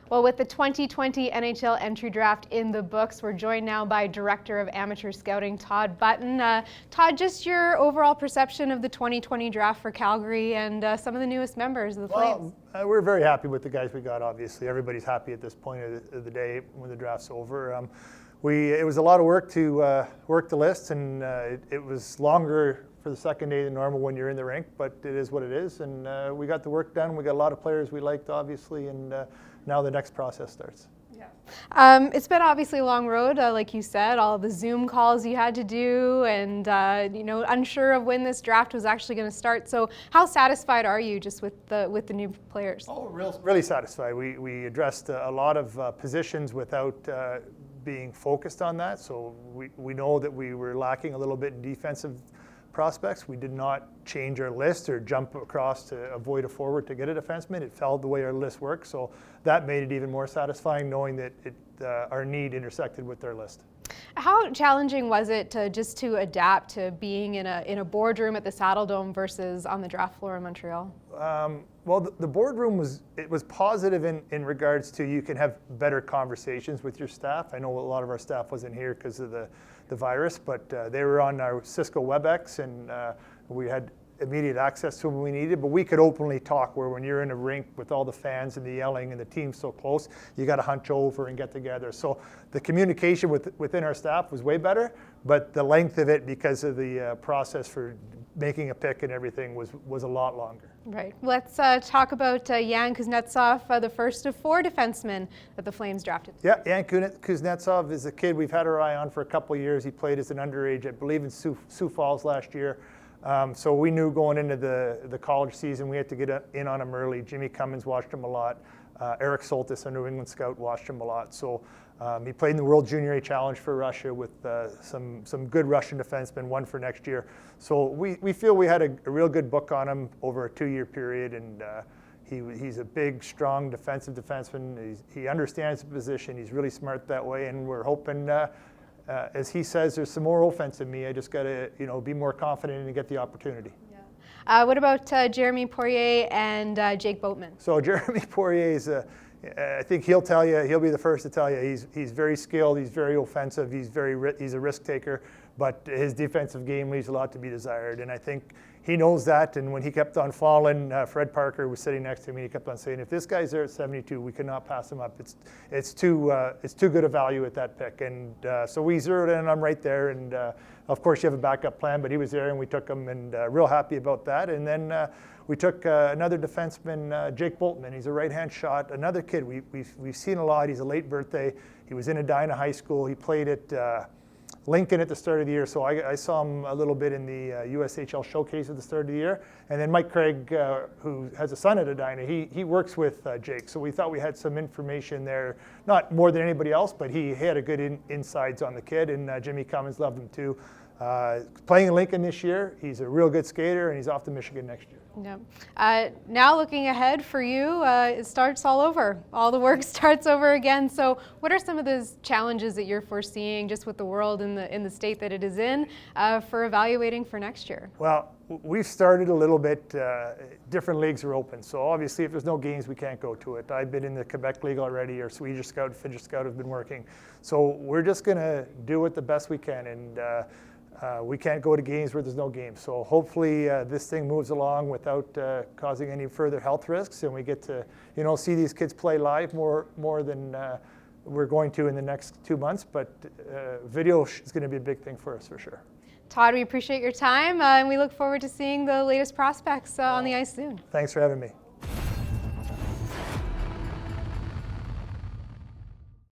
Well, with the 2020 NHL entry draft in the books, we're joined now by Director of Amateur Scouting, Tod Button. Tod, just your overall perception of the 2020 draft for Calgary and some of the newest members of the Flames. We're very happy with the guys we got, obviously. Everybody's happy at this point of the day when the draft's over. It was a lot of work to work the list, and it was longer for the second day than normal when you're in the rink, but it is what it is, and we got the work done. We got a lot of players we liked, obviously, and now the next process starts. Yeah. It's been obviously a long road, like you said, all the Zoom calls you had to do, and unsure of when this draft was actually going to start. So, how satisfied are you just with the new players? Oh, really satisfied. We addressed a lot of positions without being focused on that. So we know that we were lacking a little bit in defensive prospects. We did not change our list or jump across to avoid a forward to get a defenseman. It fell the way our list works, so that made it even more satisfying knowing that our need intersected with their list. How challenging was it to adapt to being in a boardroom at the Saddle Dome versus on the draft floor in Montreal? Well, the boardroom was positive in regards to you can have better conversations with your staff. I know a lot of our staff wasn't here because of the virus, but they were on our Cisco WebEx, and we had immediate access to them when we needed, but we could openly talk, where when you're in a rink with all the fans and the yelling and the team so close, you got to hunch over and get together. So the communication within our staff was way better, but the length of it, because of the process for making a pick and everything, was a lot longer. Right. Let's talk about Yan Kuznetsov, the first of 4 defensemen that the Flames drafted. Yeah, Yan Kuznetsov is a kid we've had our eye on for a couple of years. He played as an underage, I believe, in Sioux Falls last year. So we knew going into the college season we had to get in on him early. Jimmy Cummins watched him a lot. Eric Soltis, a New England scout, watched him a lot. So he played in the World Junior A Challenge for Russia with some good Russian defensemen, one for next year. So we feel we had a real good book on him over a 2-year period, and he's a big, strong defensive defenseman. He understands the position. He's really smart that way, and we're hoping, as he says, there's some more offense in me. I just got to be more confident and get the opportunity. Yeah. What about Jeremy Poirier and Jake Boatman? So Jeremy Poirier is I think he'll be the first to tell you, he's very skilled, he's very offensive, he's a risk taker, but his defensive game leaves a lot to be desired, and I think he knows that. And when he kept on falling, Fred Parker was sitting next to me, and he kept on saying, if this guy's there at 72, we cannot pass him up. It's too good a value at that pick, and so we zeroed in, and I'm right there, and of course you have a backup plan, but he was there and we took him, and real happy about that. And then we took another defenseman, Jake Boltman. He's a right-hand shot, another kid we've seen a lot. He's a late birthday. He was in Edina High School. He played at Lincoln at the start of the year, so I saw him a little bit in the USHL showcase at the start of the year. And then Mike Craig, who has a son at Edina, he works with Jake, so we thought we had some information there, not more than anybody else, but he had a good insights on the kid, and Jimmy Cummins loved him too. Playing in Lincoln this year, he's a real good skater, and he's off to Michigan next year. Yeah. Now looking ahead for you, it starts all over. All the work starts over again. So what are some of those challenges that you're foreseeing just with the world in the state that it is in for evaluating for next year? Well, we've started a little bit, different leagues are open. So obviously if there's no games, we can't go to it. I've been in the Quebec League already, or Swedish Scout, Finnish Scout have been working. So we're just going to do it the best we can. And we can't go to games where there's no games. So hopefully this thing moves along without causing any further health risks, and we get to see these kids play live more than we're going to in the next 2 months. But video is going to be a big thing for us for sure. Tod, we appreciate your time, and we look forward to seeing the latest prospects on the ice soon. Thanks for having me.